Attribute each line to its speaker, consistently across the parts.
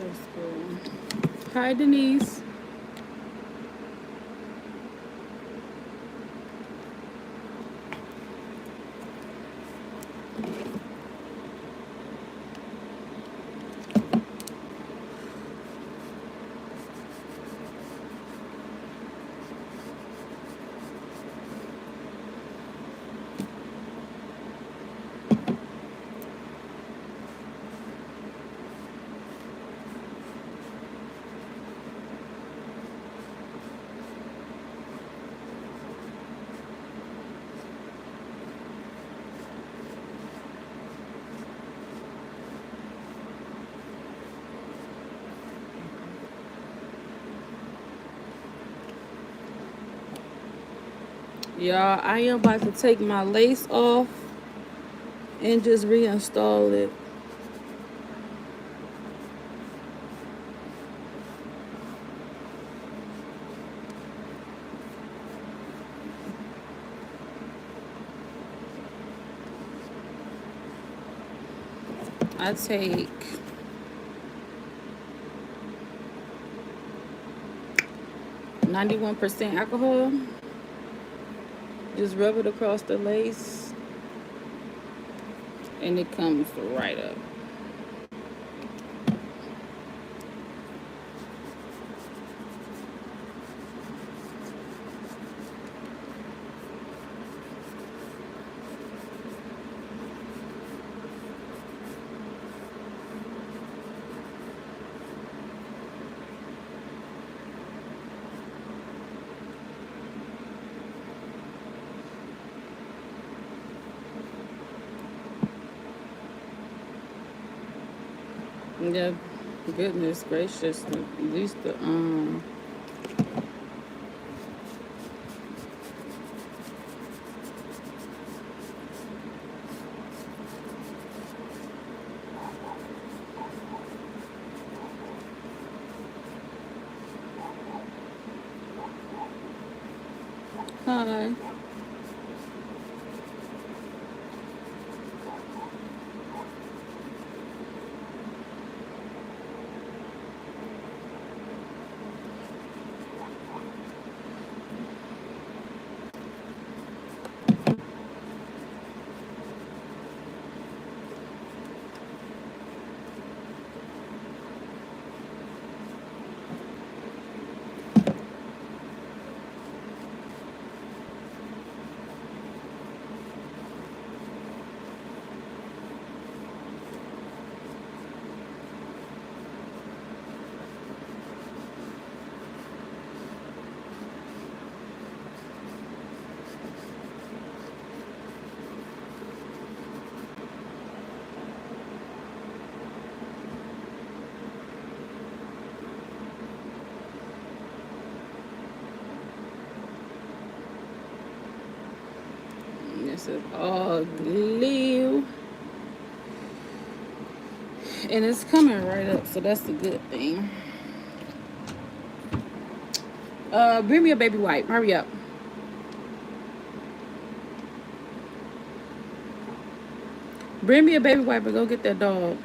Speaker 1: That's cool. Hi, Denise. Y'all, I am about to take my lace off and just reinstall it. I take 91% alcohol, just rub it across the lace, and it comes right up. Yeah, goodness gracious, at least the. Hi. This is ugly. And it's coming right up, so that's a good thing. Bring me a baby wipe. Hurry up. Bring me a baby wipe and go get that dog.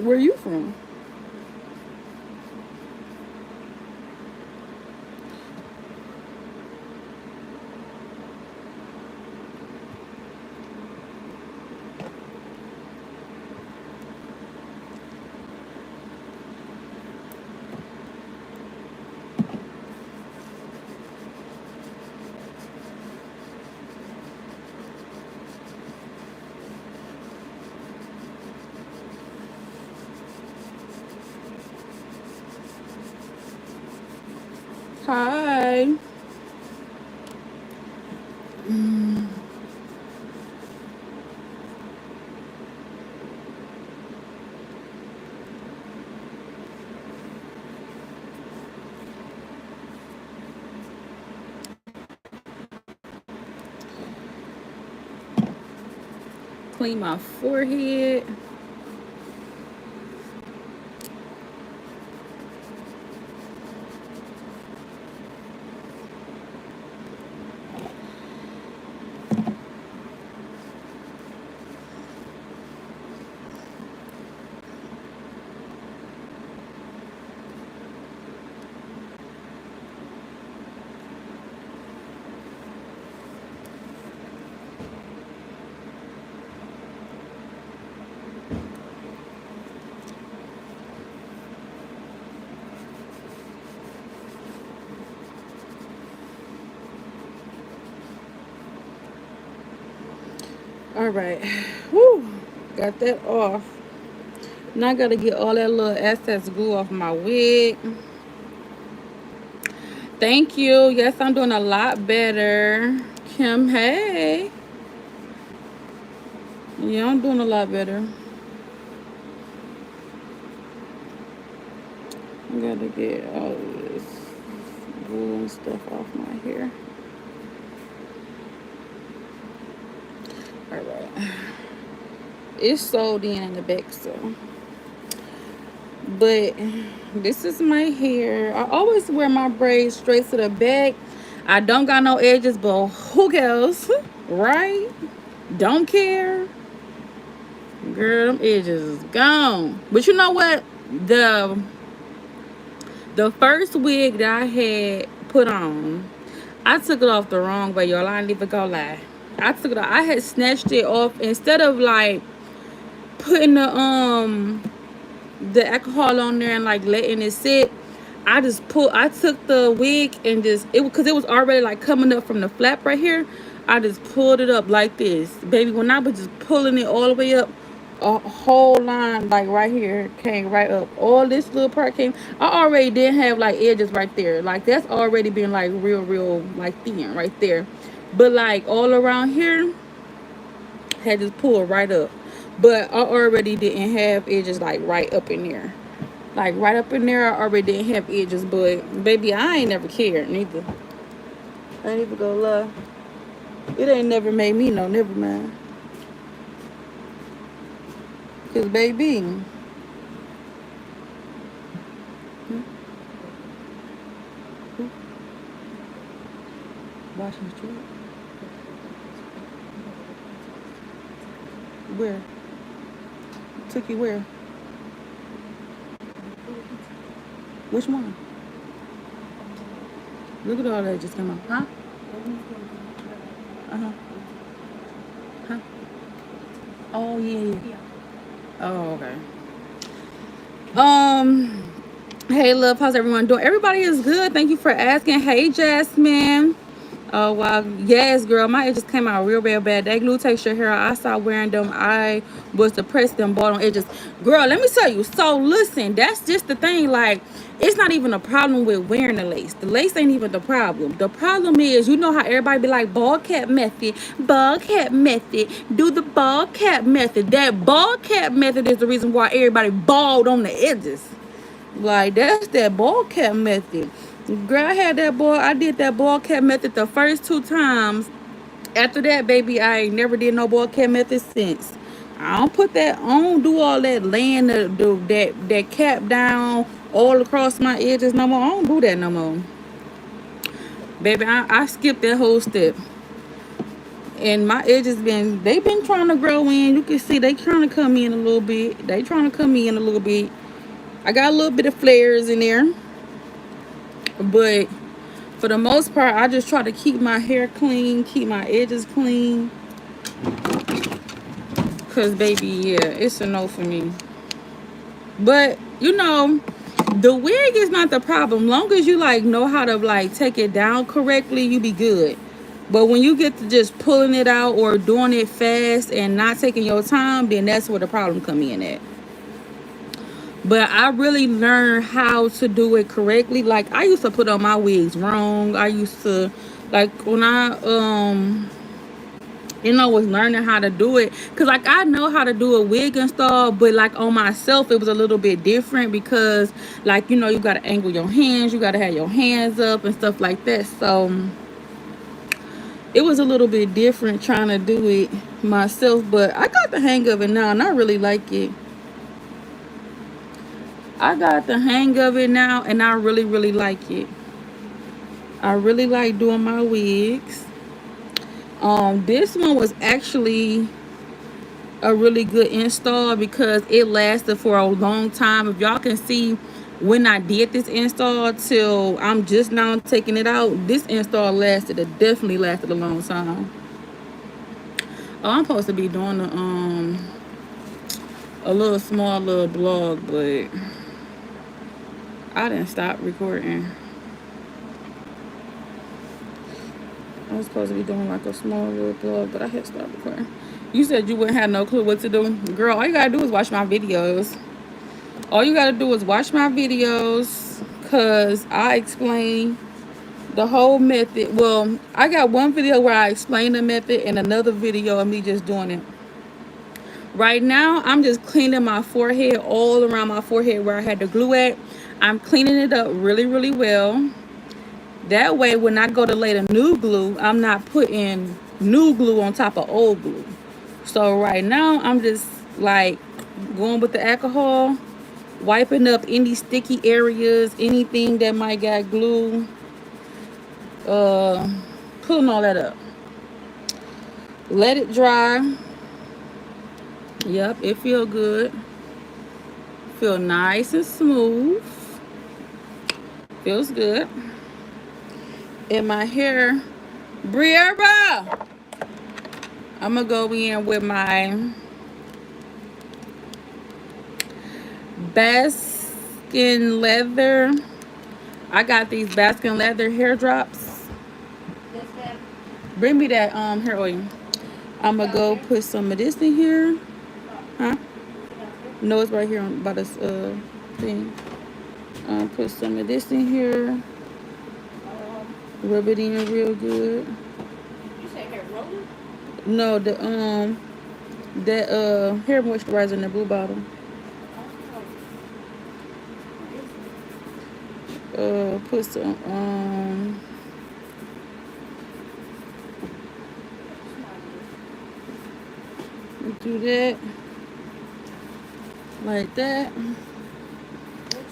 Speaker 1: Where you from? Hi. Clean my forehead. All right. Woo. Got that off. Now I gotta get all that little excess glue off my wig. Thank you. Yes, I'm doing a lot better. Kim, hey. Yeah, I'm doing a lot better. I gotta get all this glue and stuff off my hair. All right. It's sewed in the back, so. But this is my hair. I always wear my braids straight to the back. I don't got no edges, but who cares? Right? Don't care. Girl, them edges is gone. But you know what? The first wig that I had put on, I took it off the wrong way, y'all. I ain't even gonna lie. I took it off. I had snatched it off instead of like putting the alcohol on there and like letting it sit. I took the wig and just because it was already like coming up from the flap right here. I just pulled it up like this, baby. When I was just pulling it all the way up, a whole line like right here came right up. All this little part came. I already did have like edges right there, like that's already been like real like thin right there, but like all around here had just pulled right up. But I already didn't have edges like right up in there. Like right up in there, I already didn't have edges, but baby, I ain't never cared neither. I ain't even gonna lie. It ain't never made me no never mind. Cause baby, washing the truck. Where? Took you where? Which one? Look at all that just came out. Huh? Uh-huh. Huh? Oh yeah. Oh, okay. Hey love, how's everyone doing? Everybody is good. Thank you for asking. Hey Jasmine. Oh wow, yes, girl. My edges came out real bad. That glue takes your hair out. I started wearing them. I was depressed them bottom edges. Girl, let me tell you. So listen, that's just the thing. Like, it's not even a problem with wearing the lace. The lace ain't even the problem. The problem is, you know how everybody be like, ball cap method, ball cap method, do the ball cap method. That ball cap method is the reason why everybody bald on the edges. Like, that's that ball cap method. Girl, I did that ball cap method the first 2 times. After that, baby, I ain't never did no ball cap method since. I don't do all that laying that cap down all across my edges no more. I don't do that no more. Baby, I skipped that whole step. And my edges they've been trying to grow in. You can see they trying to come in a little bit. They trying to come in a little bit. I got a little bit of flares in there, but for the most part, I just try to keep my hair clean, keep my edges clean. Cause baby, yeah, it's a no for me. But you know, the wig is not the problem. Long as you like know how to like take it down correctly, you be good. But when you get to just pulling it out or doing it fast and not taking your time, then that's where the problem come in at. But I really learned how to do it correctly. Like I used to put on my wigs wrong. I used to, like, when I was learning how to do it, because like I know how to do a wig install, but like on myself it was a little bit different, because like, you got to angle your hands, you got to have your hands up and stuff like that. So it was a little bit different trying to do it myself, but I got the hang of it now and I really like it. I got the hang of it now and I really, really like it. I really like doing my wigs. This one was actually a really good install because it lasted for a long time. If y'all can see, when I did this install till I'm just now taking it out, this install lasted. It definitely lasted a long time. Oh, I'm supposed to be doing a little small little blog, but I didn't stop recording. I was supposed to be doing like a small little blog, but I had stopped recording. You said you wouldn't have no clue what to do. Girl, all you gotta do is watch my videos. All you gotta do is watch my videos, because I explain the whole method. Well, I got one video where I explain the method and another video of me just doing it. Right now, I'm just cleaning my forehead, all around my forehead where I had the glue at. I'm cleaning it up really, really well. That way, when I go to lay the new glue, I'm not putting new glue on top of old glue. So right now, I'm just like going with the alcohol, wiping up any sticky areas, anything that might got glue, pulling all that up. Let it dry. Yep, it feel good. Feel nice and smooth. Feels good. And my hair, Briarba, I'm gonna go in with my Baskin Leather. I got these Baskin Leather hair drops. Bring me that hair oil. I'm gonna go put some of this in here. Huh? No, it's right here by this thing. Put some of this in here. Rub it in real good.
Speaker 2: You say hair roller?
Speaker 1: No, that hair moisturizer in the blue bottle. Put some do that like that.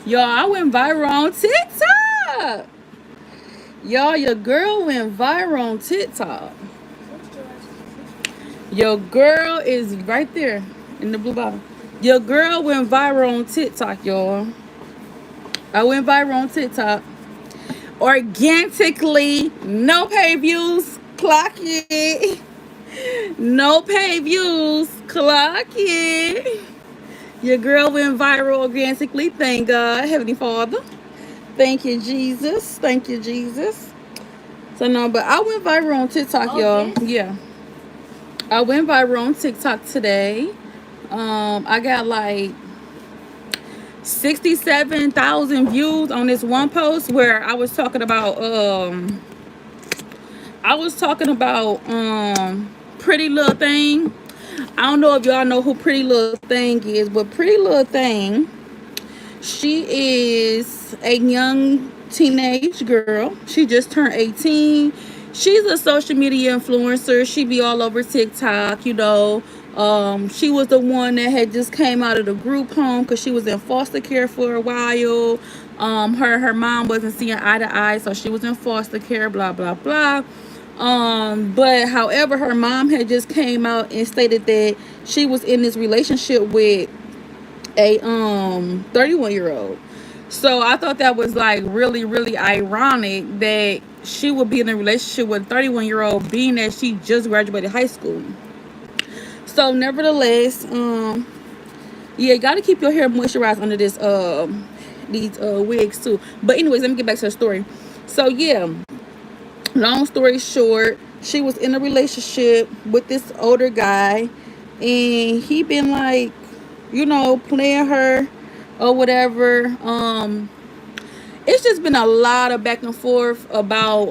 Speaker 1: Y'all, I went viral on TikTok. Y'all, your girl went viral on TikTok. Your girl is right there in the blue bottle. Your girl went viral on TikTok, y'all. I went viral on TikTok. Organically, no pay views, clock it. No pay views, clock it. Your girl went viral organically. Thank God, Heavenly Father. Thank you, Jesus. Thank you, Jesus. So no, but I went viral on TikTok, y'all. Yeah. I went viral on TikTok today. I got like 67,000 views on this one post where I was talking about Pretty Little Thing. I don't know if y'all know who Pretty Little Thing is, but Pretty Little Thing, she is a young teenage girl. She just turned 18. She's a social media influencer. She be all over TikTok, you know. She was the one that had just came out of the group home because she was in foster care for a while. Her mom wasn't seeing eye to eye, so she was in foster care, blah, blah, blah. But however, her mom had just came out and stated that she was in this relationship with a 31-year-old. So I thought that was like really, really ironic that she would be in a relationship with a 31-year-old, being that she just graduated high school. So nevertheless, yeah, you gotta keep your hair moisturized under this these wigs too. But anyways, let me get back to the story. So yeah, long story short, she was in a relationship with this older guy, and he been like, playing her or whatever. It's just been a lot of back and forth about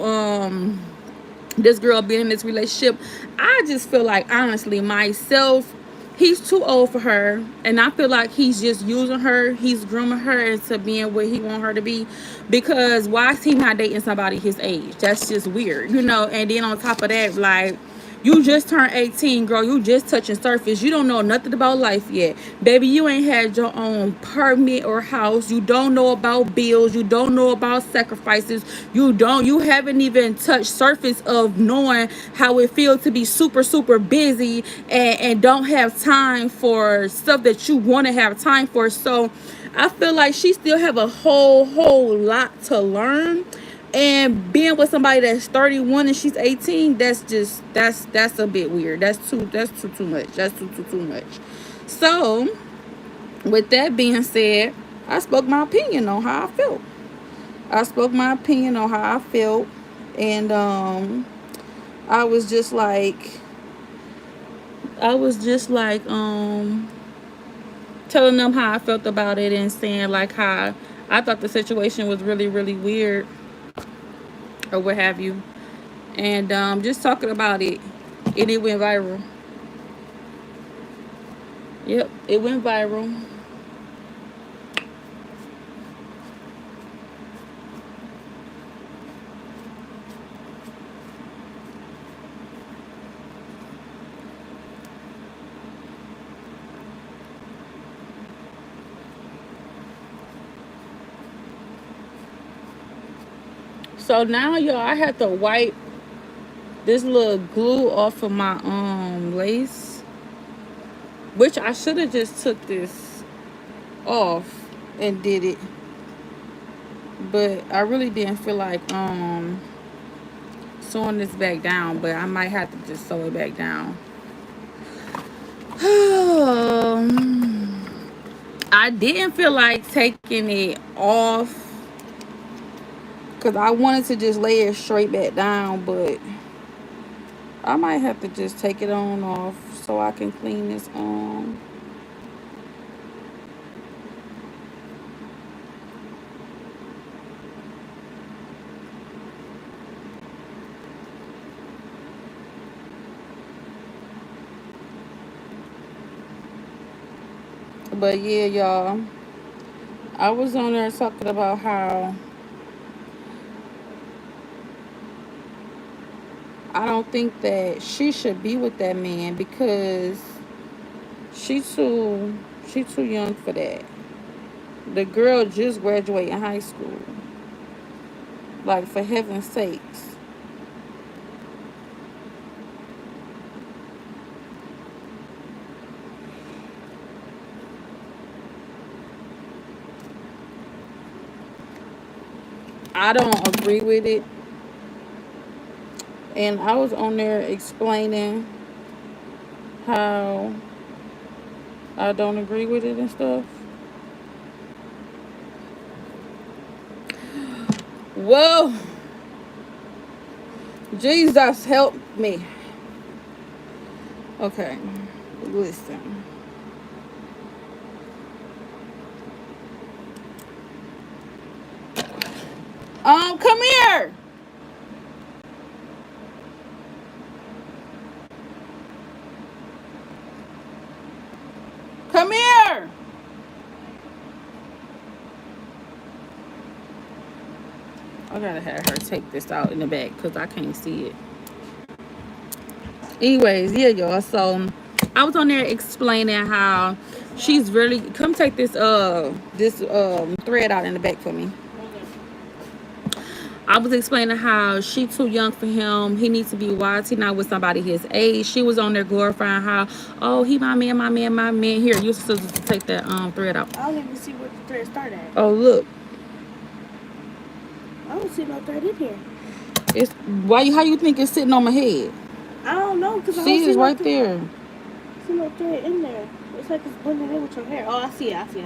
Speaker 1: this girl being in this relationship. I just feel like, honestly, myself, he's too old for her, and I feel like he's just using her. He's grooming her into being what he want her to be, because why is he not dating somebody his age? That's just weird, and then on top of that, like, you just turned 18, girl. You just touching surface. You don't know nothing about life yet. Baby, you ain't had your own permit or house. You don't know about bills. You don't know about sacrifices. You haven't even touched surface of knowing how it feels to be super, super busy and don't have time for stuff that you want to have time for. So I feel like she still have a whole lot to learn, and being with somebody that's 31 and she's 18, that's a bit weird. That's too much. That's too much. So with that being said, I spoke my opinion on how I felt. And I was just like telling them how I felt about it, and saying like how I thought the situation was really, really weird or what have you, and just talking about it, and it went viral. Yep, it went viral. So now, y'all, I had to wipe this little glue off of my lace, which I should have just took this off and did it, but I really didn't feel like sewing this back down, but I might have to just sew it back down. I didn't feel like taking it off because I wanted to just lay it straight back down, but I might have to just take it on off so I can clean this on. But yeah, y'all, I was on there talking about how I don't think that she should be with that man, because she too young for that. The girl just graduated high school. Like, for heaven's sakes. I don't agree with it. And I was on there explaining how I don't agree with it and stuff. Whoa. Jesus, help me. Okay. Listen. Come here. Come here. I gotta have her take this out in the back because I can't see it. Anyways, yeah, y'all. So I was on there explaining how she's really, come take this thread out in the back for me. I was explaining how she too young for him. He needs to be wise. He not with somebody his age. She was on there glorifying how, oh, he my man, my man, my man. Here, you supposed to take that thread out.
Speaker 2: I don't even see where the thread start at.
Speaker 1: Oh, look.
Speaker 2: I don't see no thread in here.
Speaker 1: It's how you think it's sitting on my head?
Speaker 2: I don't know, because I don't
Speaker 1: See,
Speaker 2: see
Speaker 1: it's
Speaker 2: no
Speaker 1: right there.
Speaker 2: I see no thread in there. It's like it's blending in with your hair. Oh, I see it. Okay,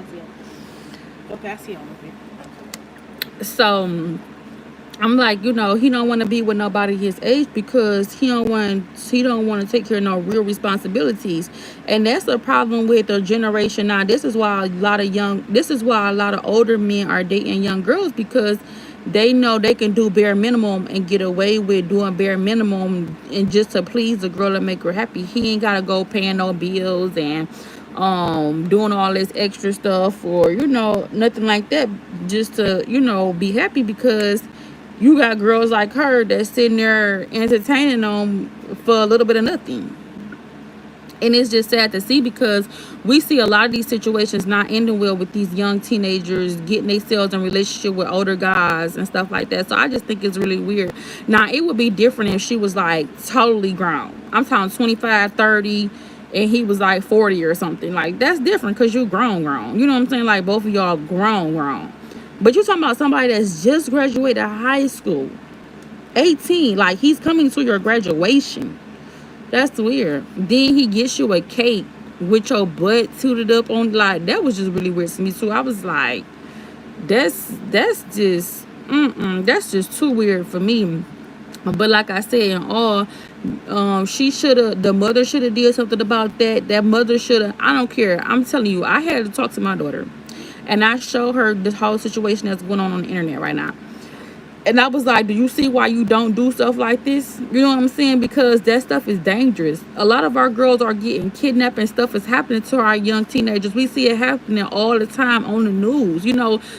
Speaker 2: I see it. Okay.
Speaker 1: So I'm like, he don't want to be with nobody his age because he don't want to take care of no real responsibilities. And that's a problem with the generation now. This is why a lot of older men are dating young girls, because they know they can do bare minimum and get away with doing bare minimum and just to please the girl and make her happy. He ain't gotta go paying no bills and doing all this extra stuff or nothing like that, just to be happy, because you got girls like her that's sitting there entertaining them for a little bit of nothing. And it's just sad to see, because we see a lot of these situations not ending well with these young teenagers getting themselves in relationship with older guys and stuff like that. So I just think it's really weird. Now, it would be different if she was like totally grown. I'm talking 25, 30, and he was like 40 or something. Like, that's different, because you grown. You know what I'm saying? Like, both of y'all grown. But you're talking about somebody that's just graduated high school, 18. Like, he's coming to your graduation. That's weird. Then he gets you a cake with your butt tooted up on. Like, that was just really weird to me too. I was like, that's just that's just too weird for me. But like I said, in all, the mother should have did something about that. That mother should have. I don't care. I'm telling you, I had to talk to my daughter, and I showed her this whole situation that's going on the internet right now. And I was like, do you see why you don't do stuff like this? You know what I'm saying? Because that stuff is dangerous. A lot of our girls are getting kidnapped, and stuff is happening to our young teenagers. We see it happening all the time on the news.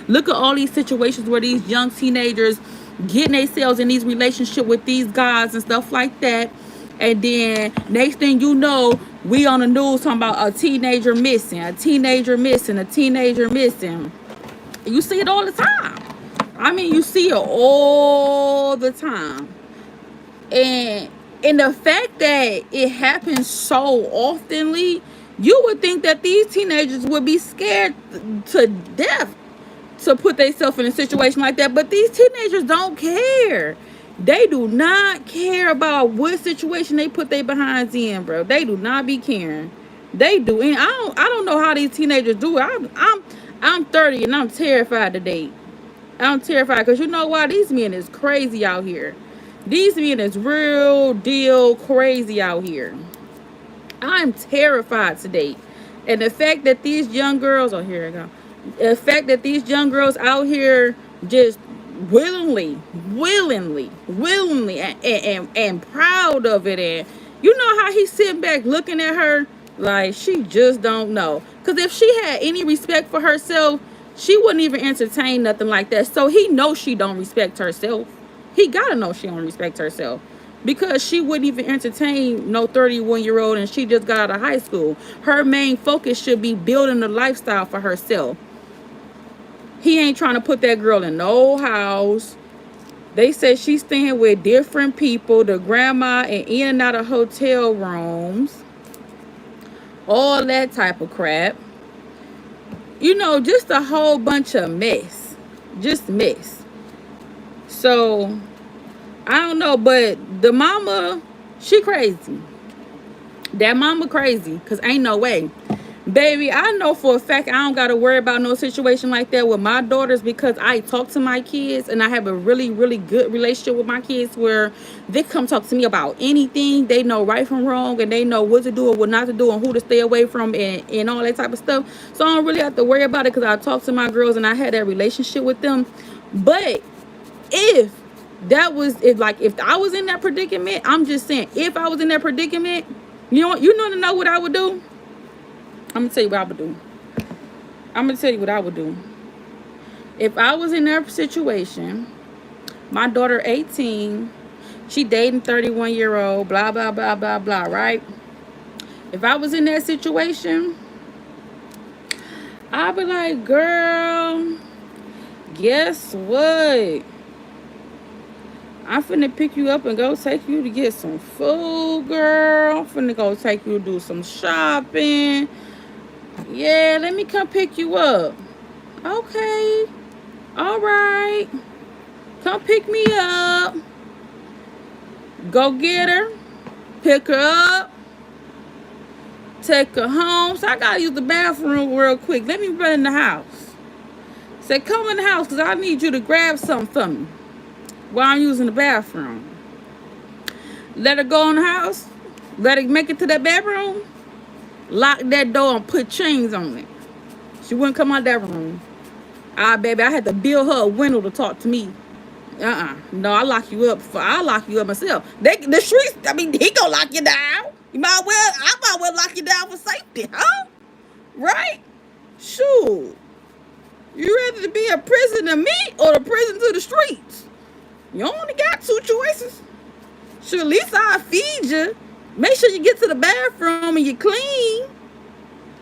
Speaker 1: Look at all these situations where these young teenagers getting themselves in these relationships with these guys and stuff like that. And then next thing you know, we on the news talking about a teenager missing. You see it all the time. I mean, you see it all the time. And the fact that it happens so oftenly, you would think that these teenagers would be scared to death to put themselves in a situation like that. But these teenagers don't care. They do not care about what situation they put their behinds in, bro. They do not be caring. They do. And I don't know how these teenagers do it. I'm 30 and I'm terrified to date. I'm terrified, because you know why? These men is crazy out here. These men is real deal crazy out here. I'm terrified to date. And the fact that these young girls, oh, here I go. The fact that these young girls out here just willingly and proud of it, and you know how he's sitting back looking at her like she just don't know. Because if she had any respect for herself, she wouldn't even entertain nothing like that. So he knows she don't respect herself. He gotta know she don't respect herself, because she wouldn't even entertain no 31-year-old and she just got out of high school. Her main focus should be building a lifestyle for herself. He ain't trying to put that girl in no house. They said she's staying with different people, the grandma, and in and out of hotel rooms. All that type of crap. Just a whole bunch of mess. Just mess. So, I don't know, but the mama, she crazy. That mama crazy, because ain't no way. Baby, I know for a fact I don't got to worry about no situation like that with my daughters, because I talk to my kids and I have a really, really good relationship with my kids where they come talk to me about anything. They know right from wrong, and they know what to do and what not to do and who to stay away from and all that type of stuff. So I don't really have to worry about it, because I talk to my girls and I had that relationship with them. But if I was in that predicament, I'm just saying, if I was in that predicament, you want to know what I would do? I'm going to tell you what I would do. If I was in that situation, my daughter 18, she dating 31-year-old, blah, blah, blah, blah, blah, right? If I was in that situation, I'd be like, girl, guess what? I'm finna pick you up and go take you to get some food, girl. I'm finna go take you to do some shopping. Yeah, let me come pick you up. Okay. All right. Come pick me up. Go get her. Pick her up. Take her home. So I gotta use the bathroom real quick. Let me run in the house. Say, come in the house because I need you to grab something for me while I'm using the bathroom. Let her go in the house. Let her make it to that bedroom. Lock that door and put chains on it. She wouldn't come out that room. Baby, I had to build her a window to talk to me. No, I'll lock you up. I'll lock you up myself. The streets, I mean, he gonna lock you down. I might well lock you down for safety, huh? Right? Shoot. You rather to be a prison to me or a prison to the streets? You only got two choices. Sure, at least I'll feed you. Make sure you get to the bathroom and you clean.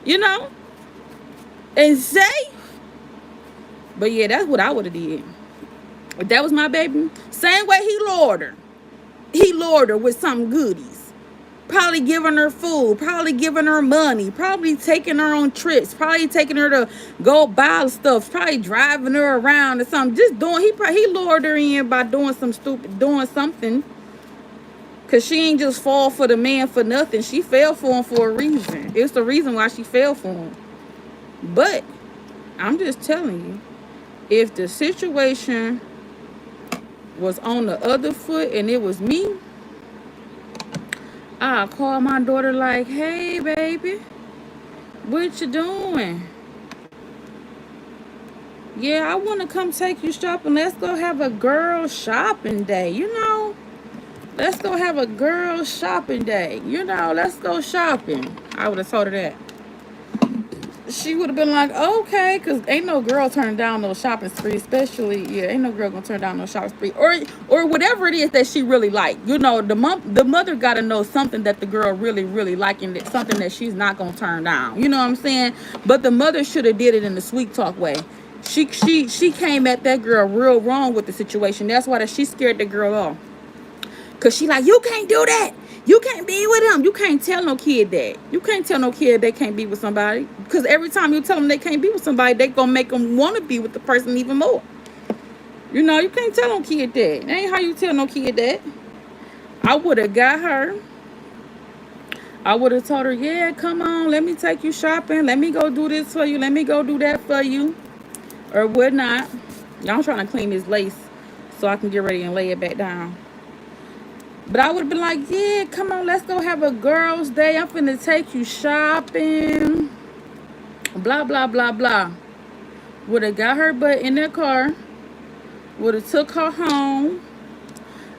Speaker 1: You know? And safe. But yeah, that's what I would have did. If that was my baby, same way he lured her. He lured her with some goodies. Probably giving her food, probably giving her money, probably taking her on trips, probably taking her to go buy stuff, probably driving her around or something. Just doing, he lured her in by doing something. Cause she ain't just fall for the man for nothing. She fell for him for a reason. It's the reason why she fell for him. But I'm just telling you, if the situation was on the other foot and it was me, I'll call my daughter like, hey, baby, what you doing? Yeah, I want to come take you shopping. Let's go have a girl shopping day, you know? Let's go have a girl shopping day. You know, let's go shopping. I would have told her that. She would have been like, okay, because ain't no girl turning down no shopping spree, especially, ain't no girl going to turn down no shopping spree. Or whatever it is that she really like. You know, the mother got to know something that the girl really, really like and something that she's not going to turn down. You know what I'm saying? But the mother should have did it in the sweet talk way. She came at that girl real wrong with the situation. That's why she scared the girl off. Because she like, you can't do that. You can't be with him. You can't tell no kid that. You can't tell no kid they can't be with somebody. Because every time you tell them they can't be with somebody, they going to make them want to be with the person even more. You know, you can't tell no kid that. That ain't how you tell no kid that. I would have got her. I would have told her, yeah, come on. Let me take you shopping. Let me go do this for you. Let me go do that for you. Or whatnot. Y'all trying to clean this lace so I can get ready and lay it back down. But I would have been like, yeah, come on, let's go have a girl's day. I'm finna take you shopping. Blah, blah, blah, blah. Would have got her butt in their car. Would have took her home.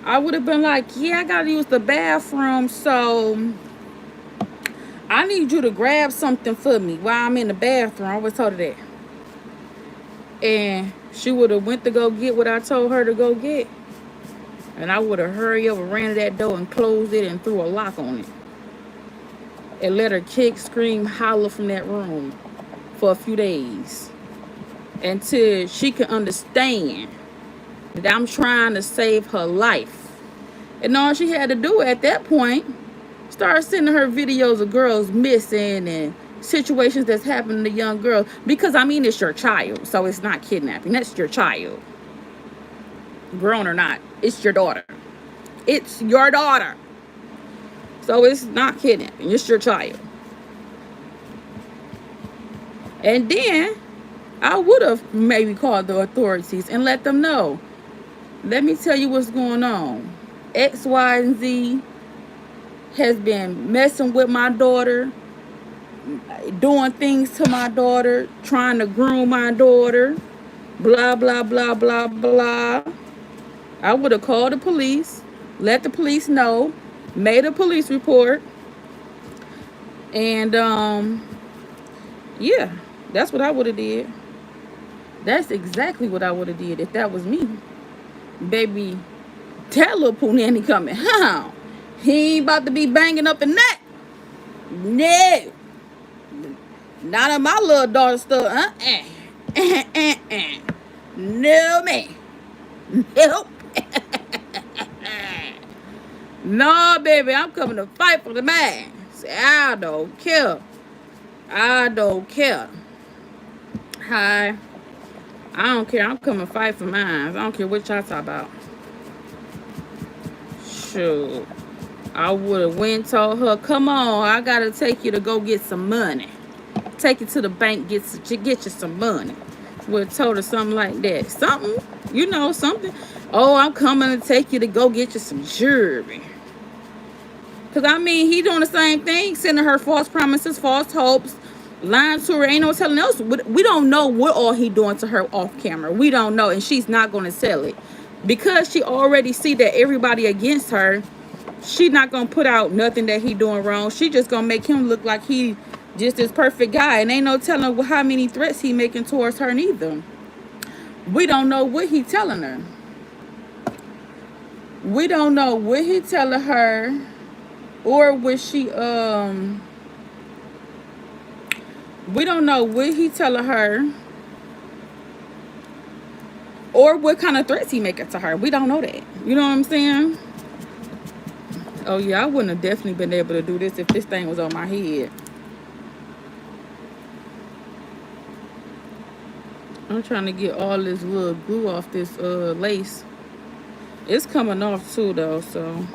Speaker 1: I would have been like, yeah, I got to use the bathroom. So I need you to grab something for me while I'm in the bathroom. I always told her that. And she would have went to go get what I told her to go get. And I would have hurried over, ran to that door and closed it and threw a lock on it. And let her kick, scream, holler from that room for a few days. Until she could understand that I'm trying to save her life. And all she had to do at that point, start sending her videos of girls missing and situations that's happening to young girls. Because, I mean, it's your child. So it's not kidnapping. That's your child. Grown or not, it's your daughter. It's your daughter. So it's not kidnapping. It's your child. And then I would have maybe called the authorities and let them know. Let me tell you what's going on. X, Y, and Z has been messing with my daughter, doing things to my daughter, trying to groom my daughter, blah, blah, blah, blah, blah. I would have called the police, let the police know, made a police report, and yeah, that's what I would have did. That's exactly what I would have did if that was me. Baby, that little punani coming home. He ain't about to be banging up in that. No. Not on my little daughter stuff. No, man. Nope. No, baby, I'm coming to fight for the man. Say, I don't care. I don't care. Hi. I don't care. I'm coming to fight for mine. I don't care what y'all talk about. Shoot. I would have went and told her, come on, I got to take you to go get some money. Take you to the bank, get you some money. Would have told her something like that. Something, something. Oh, I'm coming to take you to go get you some jewelry. Because, I mean, he doing the same thing, sending her false promises, false hopes, lying to her. Ain't no telling else. We don't know what all he doing to her off camera. We don't know, and she's not going to sell it. Because she already see that everybody against her, she not going to put out nothing that he doing wrong. She just going to make him look like he just this perfect guy. And ain't no telling how many threats he making towards her neither. We don't know what he telling her. We don't know what he telling her. Or was she, we don't know what he telling her. Or what kind of threats he making to her. We don't know that. You know what I'm saying? Oh, yeah, I wouldn't have definitely been able to do this if this thing was on my head. I'm trying to get all this little glue off this lace. It's coming off too, though, so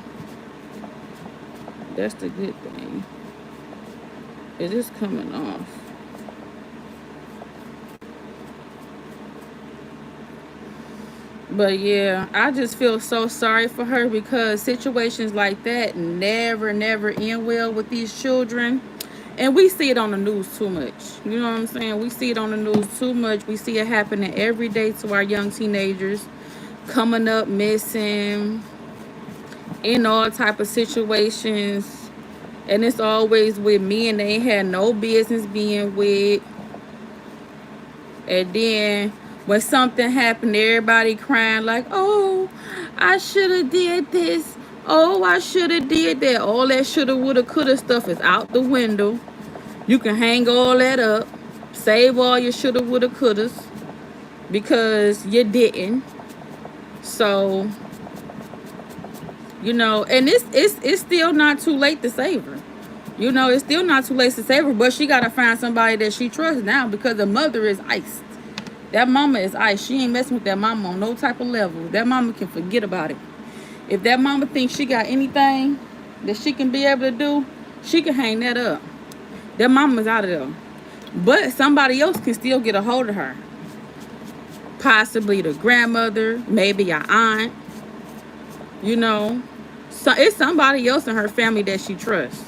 Speaker 1: that's the good thing. It is coming off. But yeah, I just feel so sorry for her because situations like that never end well with these children. And we see it on the news too much. You know what I'm saying? We see it on the news too much. We see it happening every day to our young teenagers. Coming up missing. In all type of situations. And it's always with men they ain't had no business being with. And then when something happened, everybody crying like, oh, I should have did this. Oh, I should have did that. All that shoulda, woulda, coulda stuff is out the window. You can hang all that up. Save all your shoulda, woulda, couldas. Because you didn't. So, and it's still not too late to save her. It's still not too late to save her. But she got to find somebody that she trusts now because the mother is iced. That mama is ice. She ain't messing with that mama on no type of level. That mama can forget about it. If that mama thinks she got anything that she can be able to do, she can hang that up. That mama's out of there. But somebody else can still get a hold of her. Possibly the grandmother, maybe your aunt. So it's somebody else in her family that she trusts.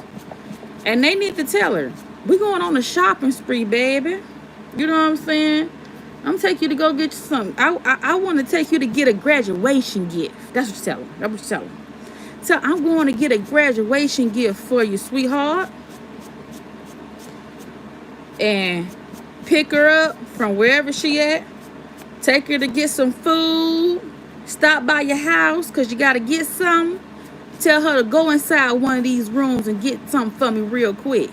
Speaker 1: And they need to tell her, we going on a shopping spree, baby. You know what I'm saying? I'm gonna take you to go get you something. I want to take you to get a graduation gift. That's what you tell them. That's what you tell them. So I'm going to get a graduation gift for you, sweetheart. And pick her up from wherever she at. Take her to get some food. Stop by your house because you got to get something. Tell her to go inside one of these rooms and get something for me real quick.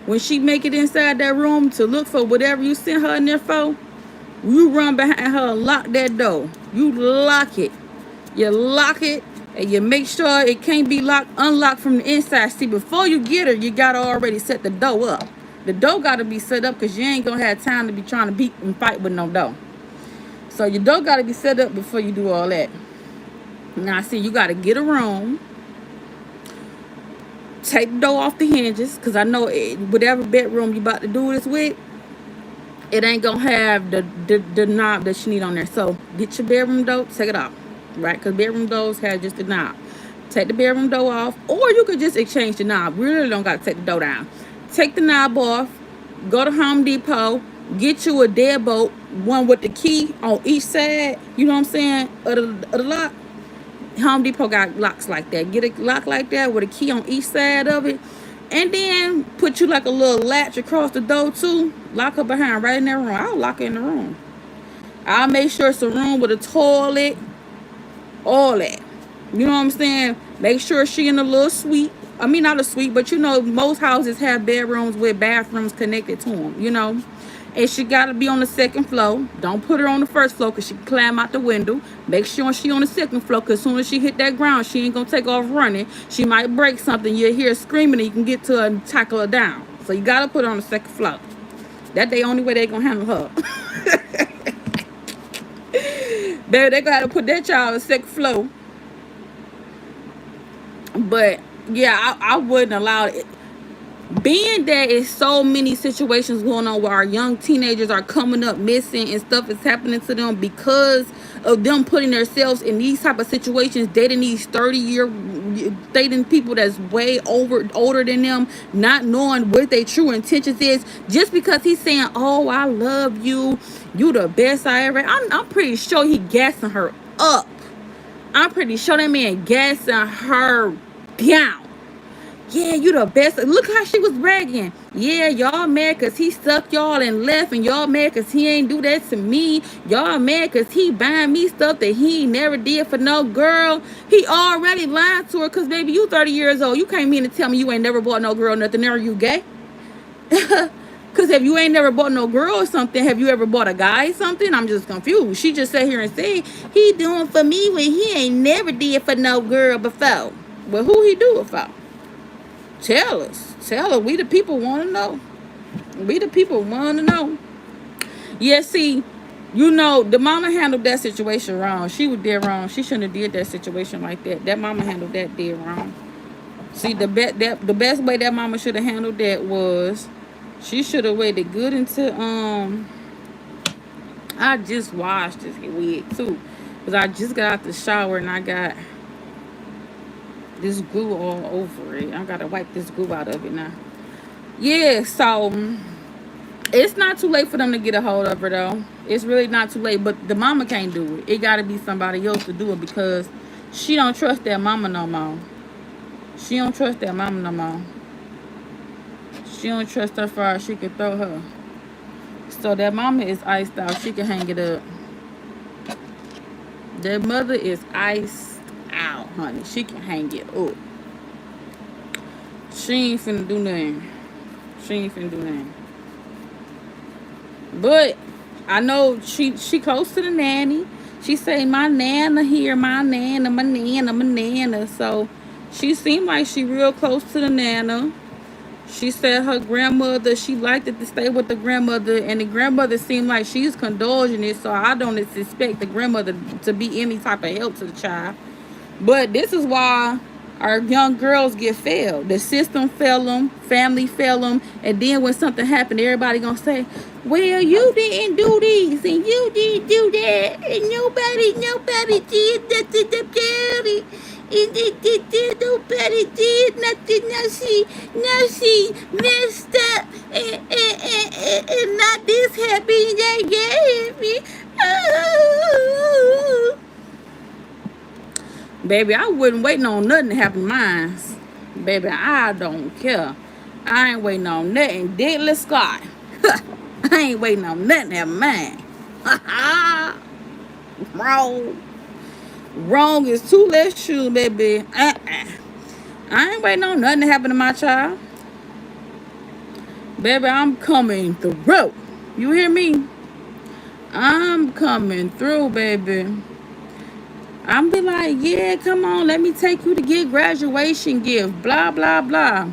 Speaker 1: When she make it inside that room to look for whatever you sent her in there for, you run behind her and lock that door. You lock it. You lock it and you make sure it can't be unlocked from the inside. See, before you get her, you got to already set the door up. The door got to be set up because you ain't going to have time to be trying to beat and fight with no door. So your door got to be set up before you do all that. Now, see, you got to get a room. Take the door off the hinges because I know whatever bedroom you about to do this with, it ain't gonna have the knob that you need on there. So get your bedroom door, take it off, right? Because bedroom doors have just the knob. Take the bedroom door off, or you could just exchange the knob. We really don't got to take the door down. Take the knob off, go to Home Depot, get you a deadbolt, one with the key on each side, you know what I'm saying, of the lock. Home Depot got locks like that. Get a lock like that with a key on each side of it. And then put you like a little latch across the door too. Lock her behind right in that room. I'll lock her in the room. I'll make sure it's a room with a toilet. All that. You know what I'm saying? Make sure she in a little suite. I mean, not a suite, but most houses have bedrooms with bathrooms connected to them, And she got to be on the second floor. Don't put her on the first floor because she can climb out the window. Make sure she on the second floor because as soon as she hit that ground, she ain't going to take off running. She might break something. You'll hear her screaming and you can get to her and tackle her down. So you got to put her on the second floor. That's the only way they going to handle her. Baby, they going to have to put that child on the second floor. But, yeah, I wouldn't allow it. Being that it's so many situations going on where our young teenagers are coming up missing and stuff is happening to them because of them putting themselves in these type of situations, dating these dating people that's way older than them, not knowing what their true intentions is, just because he's saying, oh, I love you, you the best I ever. I'm pretty sure he gassing her up. I'm pretty sure that man gassing her down. Yeah, you the best. Look how she was bragging. Yeah, y'all mad because he stuck y'all and left. And y'all mad because he ain't do that to me. Y'all mad because he buying me stuff that he never did for no girl. He already lied to her because, baby, you 30 years old. You can't mean to tell me you ain't never bought no girl nothing. Are you gay? Because if you ain't never bought no girl or something, have you ever bought a guy something? I'm just confused. She just sat here and said, he doing for me when he ain't never did for no girl before. Well, who he do it for? Tell us. Tell her. We the people want to know. We the people want to know. Yeah, see, you know, the mama handled that situation wrong. She was dead wrong. She shouldn't have did that situation like that. That mama handled that dead wrong. See, the best way that mama should have handled that was she should have waited good until I just washed this wig too. Because I just got out the shower and I got this glue all over it. I gotta wipe this glue out of it now. Yeah, so it's not too late for them to get a hold of her though. It's really not too late, but the mama can't do it. It gotta be somebody else to do it because she don't trust that mama no more. She don't trust that mama no more. She don't trust her far as she can throw her. So that mama is iced out. She can hang it up. That mother is iced out, honey. She can hang it up. She ain't finna do nothing. She ain't finna do nothing. But I know she close to the nanny. She say, my nana here, my nana, my nana, my nana. So she seemed like she real close to the nana. She said her grandmother, she liked it to stay with the grandmother, and the grandmother seemed like she's condolging it, so I don't expect the grandmother to be any type of help to the child. But this is why our young girls get failed. The system failed them, family failed them, and then when something happened, everybody gonna say, well, you didn't do this, and you didn't do that, and nobody did nothing about it. Nobody did nothing. Now she messed up and not this happy that happy. Oh. Baby, I wasn't waiting on nothing to happen to mine. Baby, I don't care. I ain't waiting on nothing. Diddley Scott. I ain't waiting on nothing to happen to mine. Wrong. Wrong is two less shoes, baby. I ain't waiting on nothing to happen to my child. Baby, I'm coming through. You hear me? I'm coming through, baby. I'm be like, yeah, come on, let me take you to get graduation gift. Blah, blah, blah.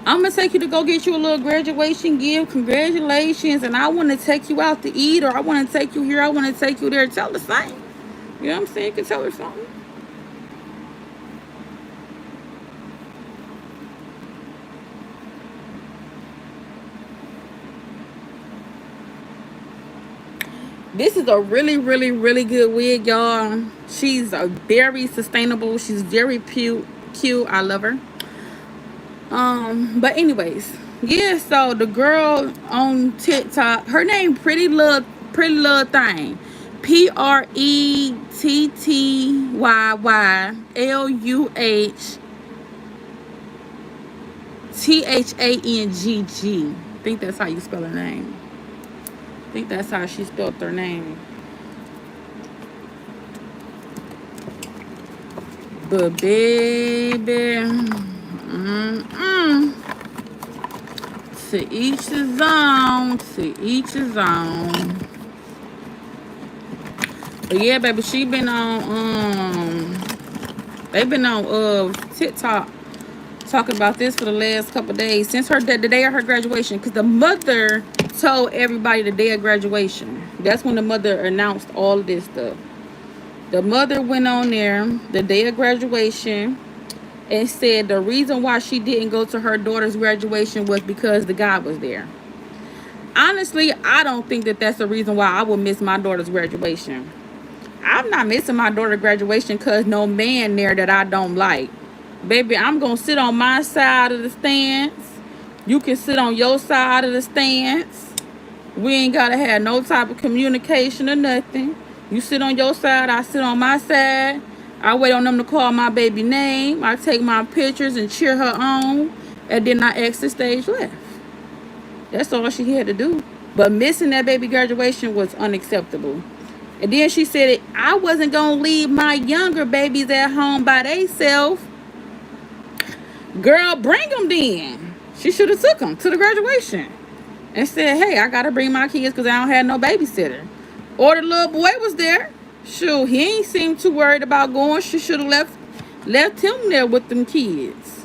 Speaker 1: I'm going to take you to go get you a little graduation gift. Congratulations. And I want to take you out to eat, or I want to take you here. I want to take you there. Tell the same. You know what I'm saying? You can tell her something. This is a really, really, really good wig, y'all. She's very sustainable. She's very cute. I love her. But anyways, yeah. So the girl on TikTok, her name Pretty Little Thing. PrettyLuthangg. I think that's how you spell her name. I think that's how she spelled her name. But baby, To each his own. To each his own. But yeah, baby, she been on they've been on TikTok talking about this for the last couple of days since the day of her graduation, because the mother told everybody the day of graduation. That's when the mother announced all of this stuff. The mother went on there the day of graduation and said the reason why she didn't go to her daughter's graduation was because the guy was there. Honestly, I don't think that that's the reason why I would miss my daughter's graduation. I'm not missing my daughter's graduation because no man there that I don't like. Baby, I'm going to sit on my side of the stands. You can sit on your side of the stands. We ain't got to have no type of communication or nothing. You sit on your side, I sit on my side. I wait on them to call my baby name. I take my pictures and cheer her on. And then I exit stage left. That's all she had to do. But missing that baby graduation was unacceptable. And then she said, I wasn't going to leave my younger babies at home by themselves. Girl, bring them then. She should have took them to the graduation and said, hey, I got to bring my kids because I don't have no babysitter. Or the little boy was there. Shoot, he ain't seemed too worried about going. She should have left him there with them kids.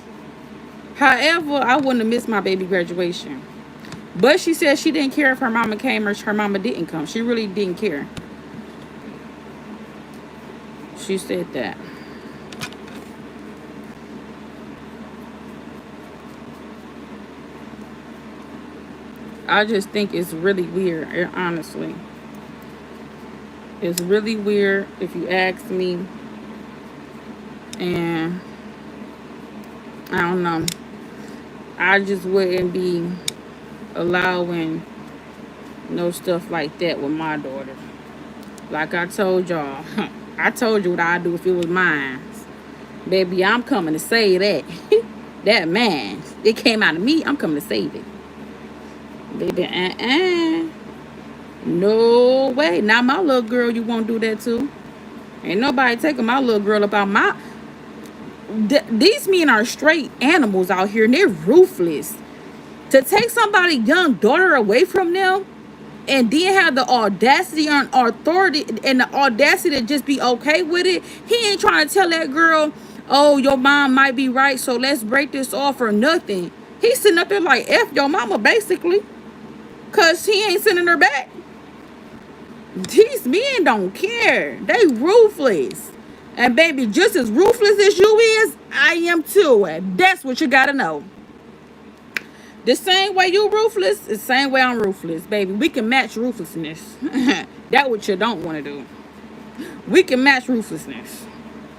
Speaker 1: However, I wouldn't have missed my baby graduation. But she said she didn't care if her mama came or her mama didn't come. She really didn't care. She said that. I just think it's really weird, honestly. It's really weird if you ask me. And I don't know. I just wouldn't be allowing no stuff like that with my daughter. Like I told y'all. I told you what I'd do if it was mine. Baby, I'm coming to save that. That man. It came out of me. I'm coming to save it. Baby, no way. Now my little girl you won't do that to. Ain't nobody taking my little girl about my... These men are straight animals out here, and they're ruthless. To take somebody's young daughter away from them and then have the audacity and authority and the audacity to just be okay with it. He ain't trying to tell that girl, oh, your mom might be right, so let's break this off or nothing. He's sitting up there like, F your mama, basically. Because he ain't sending her back. These men don't care. They ruthless. And baby, just as ruthless as you is, I am too. And that's what you gotta know. The same way you ruthless, the same way I'm ruthless, baby. We can match ruthlessness. That's what you don't want to do. We can match ruthlessness.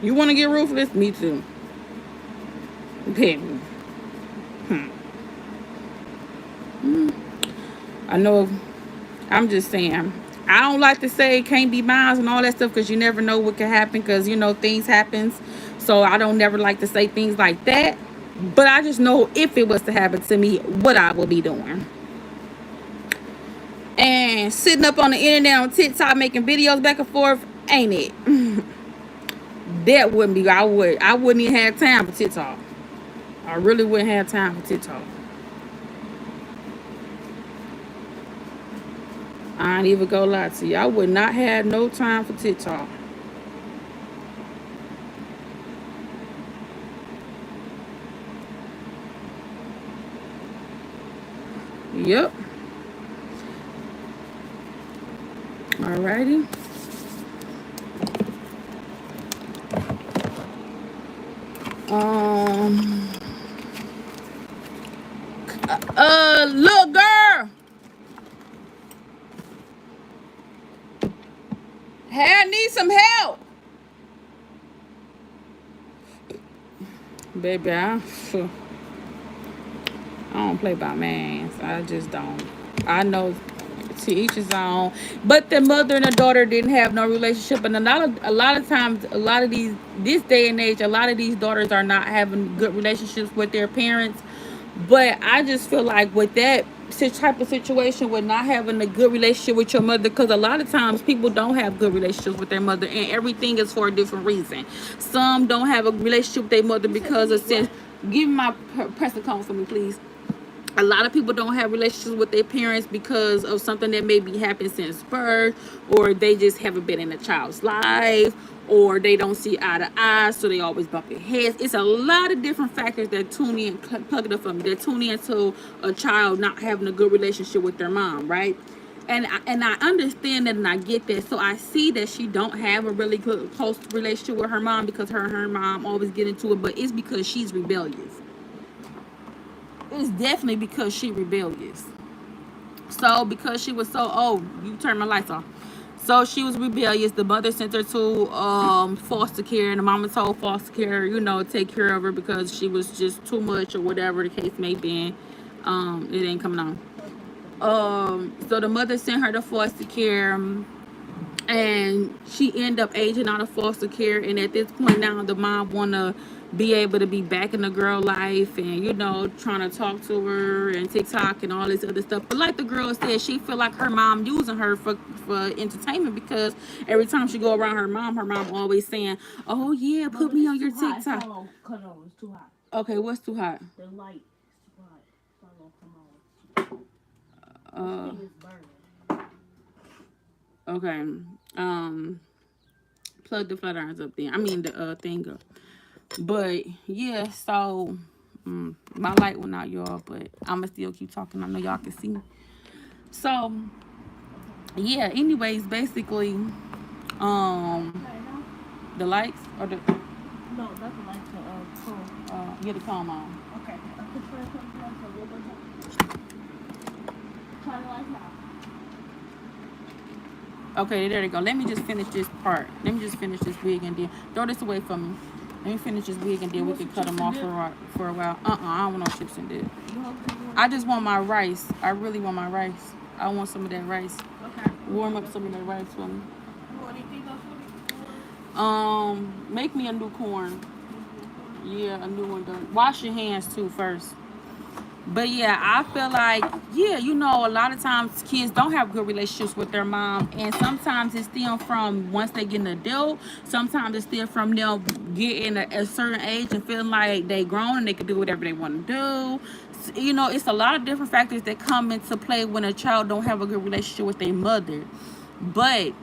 Speaker 1: You want to get ruthless? Me too. Baby. I know. I'm just saying. I don't like to say it can't be mine and all that stuff because you never know what can happen because, you know, things happens. So I don't never like to say things like that. But I just know if it was to happen to me, what I would be doing. And sitting up on the internet on TikTok making videos back and forth, ain't it? That wouldn't be. I wouldn't even have time for TikTok. I really wouldn't have time for TikTok. I ain't even gonna lie to you. I would not have no time for TikTok. Yep. Alrighty. Little girl. Hey, I need some help. Baby, I don't play by mans. I just don't. I know to each his own. But the mother and the daughter didn't have no relationship. And a lot of times, this day and age, a lot of these daughters are not having good relationships with their parents. But I just feel like with that type of situation, with not having a good relationship with your mother, because a lot of times people don't have good relationships with their mother, and everything is for a different reason. Some don't have a relationship with their mother because of sense. Give me my pressing cone for me, please. A lot of people don't have relationships with their parents because of something that maybe happened since birth, or they just haven't been in a child's life, or they don't see eye to eye, so they always bump their heads. It's a lot of different factors that tune in, plug it up for me, that tune into a child not having a good relationship with their mom, right? And I understand that, and I get that. So I see that she don't have a really good close relationship with her mom because her and her mom always get into it, but it's because she's rebellious. It's definitely because she rebellious. So because she was so, oh, you turned my lights off. So she was rebellious. The mother sent her to foster care, and the mama told foster care, take care of her because she was just too much or whatever the case may be. It ain't coming on. So the mother sent her to foster care, and she ended up aging out of foster care. And at this point now, the mom wanna be able to be back in the girl life, and trying to talk to her and TikTok and all this other stuff. But like the girl said, she feel like her mom using her for entertainment, because every time she go around her mom always saying, oh yeah, put me on your TikTok.
Speaker 2: Cut on, it's too hot.
Speaker 1: Okay, what's too hot?
Speaker 2: The light is too hot. It's not gonna come on. This thing is burning.
Speaker 1: Okay. Plug the flat irons up then. I mean the thing up. But yeah, so my light went out, y'all, but I'ma still keep talking. I know y'all can see me. So yeah, anyways, basically, the lights or the
Speaker 2: No, not the lights. Comb.
Speaker 1: Get the comb on.
Speaker 2: Okay. I can try something else a little bit more. Try the lights now.
Speaker 1: Okay, there you go. Let me just finish this part. Let me just finish this wig and then throw this away from me. Let me finish this wig and then we can cut them off for a while. I don't want no chips and dip. I just want my rice. I really want my rice. I want some of that rice.
Speaker 2: Okay.
Speaker 1: Warm up some of that rice for me.
Speaker 2: You want anything else?
Speaker 1: Make me a new corn. Yeah, a new one done. Wash your hands too first. But yeah, I feel like, a lot of times kids don't have good relationships with their mom. And sometimes it's still from once they get an adult. Sometimes it's still from them getting a certain age and feeling like they grown and they can do whatever they want to do. It's a lot of different factors that come into play when a child don't have a good relationship with their mother. But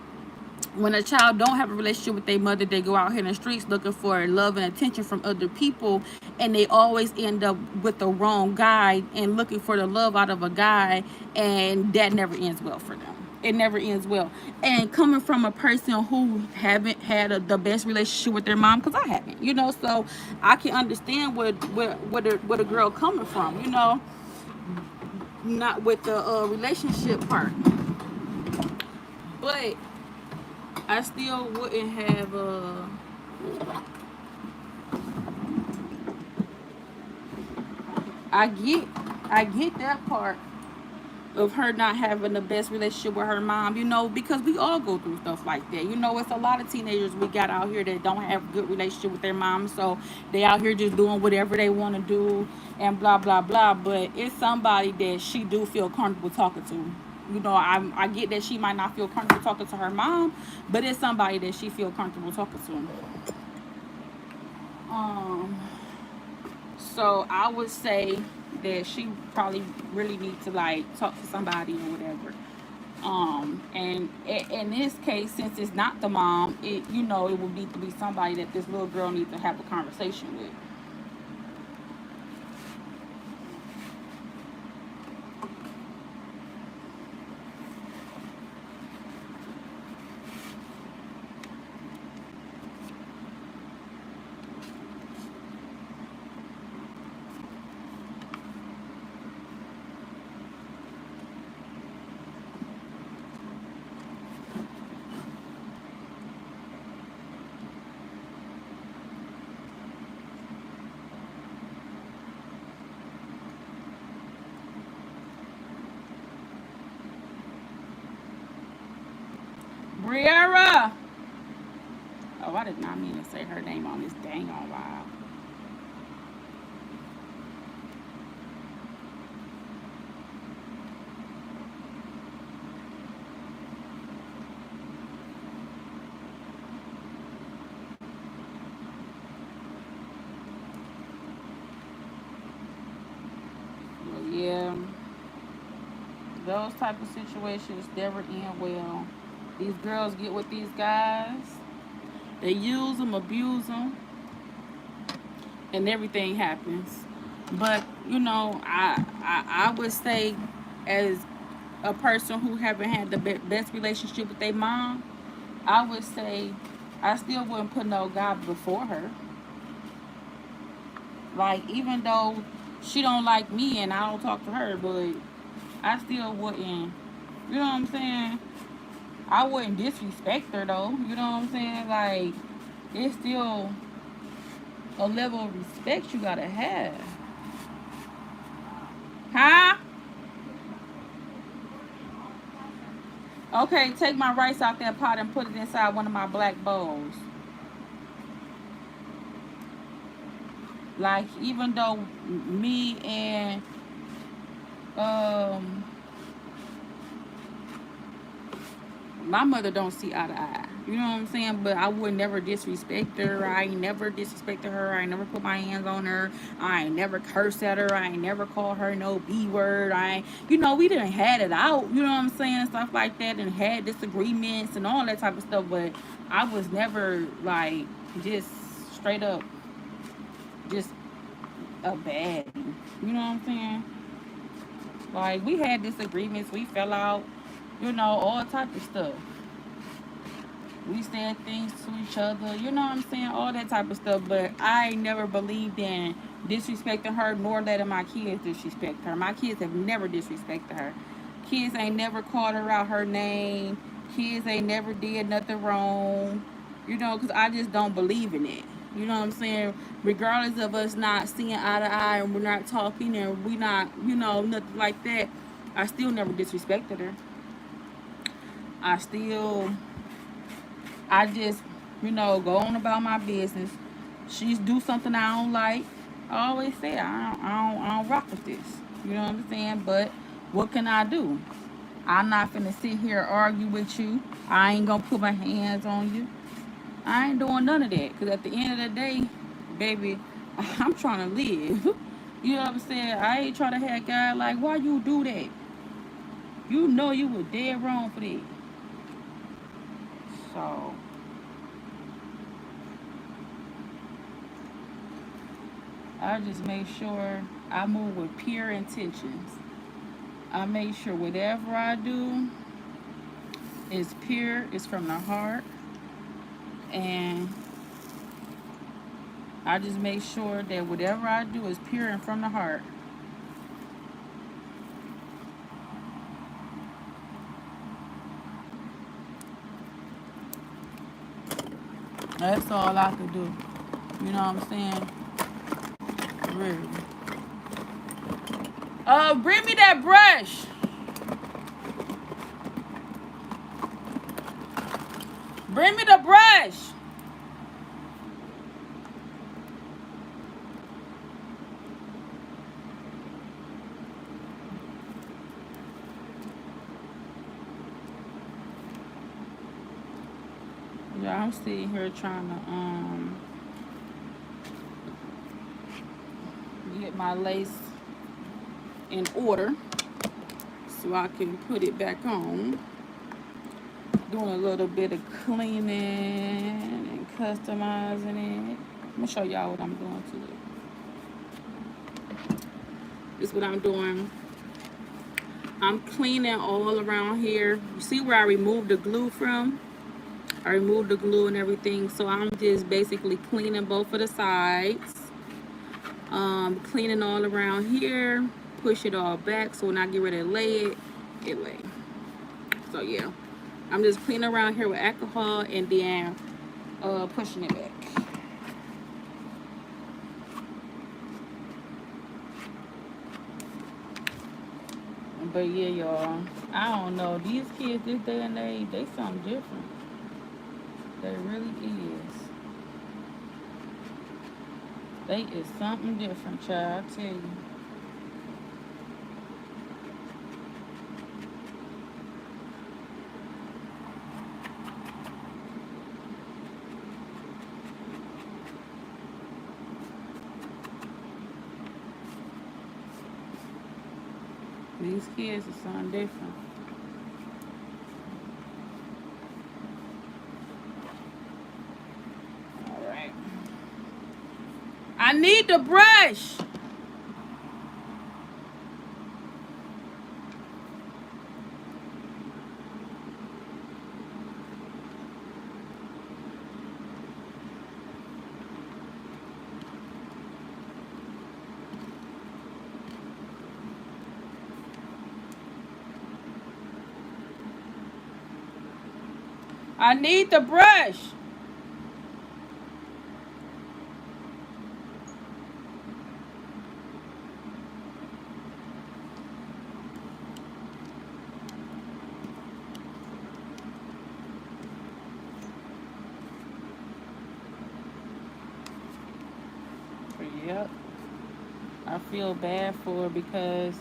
Speaker 1: when a child don't have a relationship with their mother, they go out here in the streets looking for love and attention from other people, and they always end up with the wrong guy and looking for the love out of a guy, and that never ends well for them. It never ends well. And coming from a person who haven't had the best relationship with their mom, because I haven't, so I can understand where a girl coming from, not with the relationship part, but I still wouldn't have I get that part of her not having the best relationship with her mom, because we all go through stuff like that. It's a lot of teenagers we got out here that don't have a good relationship with their mom, so they out here just doing whatever they want to do and blah blah blah. But it's somebody that she do feel comfortable talking to. I get that she might not feel comfortable talking to her mom, but it's somebody that she feel comfortable talking to. So I would say that she probably really needs to talk to somebody or whatever. And in this case, since it's not the mom, it would need to be somebody that this little girl needs to have a conversation with. Briara! Oh, I did not mean to say her name on this dang on live. Well, yeah. Those type of situations never end well. These girls get with these guys. They use them, abuse them, and everything happens. But you know, I would say, as a person who haven't had the best relationship with their mom, I would say I still wouldn't put no guy before her. Like, even though she don't like me and I don't talk to her, but I still wouldn't. You know what I'm saying? I wouldn't disrespect her though. You know what I'm saying? Like, it's still a level of respect you gotta have. Huh? Okay, take my rice out that pot and put it inside one of my black bowls. Like, even though me and um my mother don't see eye to eye. You know what I'm saying? But I would never disrespect her. I ain't never disrespected her. I ain't never put my hands on her. I ain't never cursed at her. I ain't never called her no B word. We didn't had it out. You know what I'm saying? Stuff like that, and had disagreements and all that type of stuff. But I was never like just straight up just a bad. You know what I'm saying? Like, we had disagreements. We fell out. All type of stuff. We said things to each other, you know what I'm saying? All that type of stuff. But I never believed in disrespecting her, nor letting my kids disrespect her. My kids have never disrespected her. Kids ain't never called her out her name. Kids ain't never did nothing wrong. Because I just don't believe in it. You know what I'm saying? Regardless of us not seeing eye to eye and we're not talking and we not, nothing like that, I still never disrespected her. I just, go on about my business. She's do something I don't like. I always say I don't rock with this. You know what I'm saying? But what can I do? I'm not finna sit here and argue with you. I ain't gonna put my hands on you. I ain't doing none of that. Because at the end of the day, baby, I'm trying to live. You know what I'm saying? I ain't trying to have a guy like, why you do that? You know you were dead wrong for that. So I just make sure I move with pure intentions. I make sure whatever I do is pure, it's from the heart, and I just make sure that whatever I do is pure and from the heart. That's all I could do. You know what I'm saying? Really. Bring me that brush. Bring me the brush. Yeah, I'm sitting here trying to get my lace in order so I can put it back on. Doing a little bit of cleaning and customizing it. I'm gonna show y'all what I'm doing to it. This is what I'm doing. I'm cleaning all around here. You see where I removed the glue from? I removed the glue and everything. So I'm just basically cleaning both of the sides. Cleaning all around here. Push it all back so when I get ready to lay it, it lay. So yeah. I'm just cleaning around here with alcohol and then pushing it back. But yeah, y'all, I don't know. These kids this day and age, they something different. They really is. They is something different, child, I tell you. These kids are something different. All right. I need the brush. I need the brush. Yep. I feel bad for her because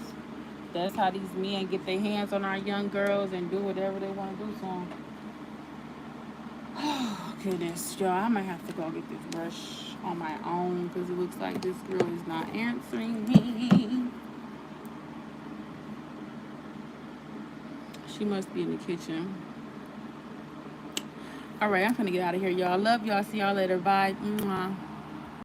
Speaker 1: that's how these men get their hands on our young girls and do whatever they want to do to them. Oh, goodness, y'all. I might have to go get this brush on my own because it looks like this girl is not answering me. She must be in the kitchen. All right, I'm gonna get out of here, y'all. Love y'all. See y'all later. Bye. Mwah.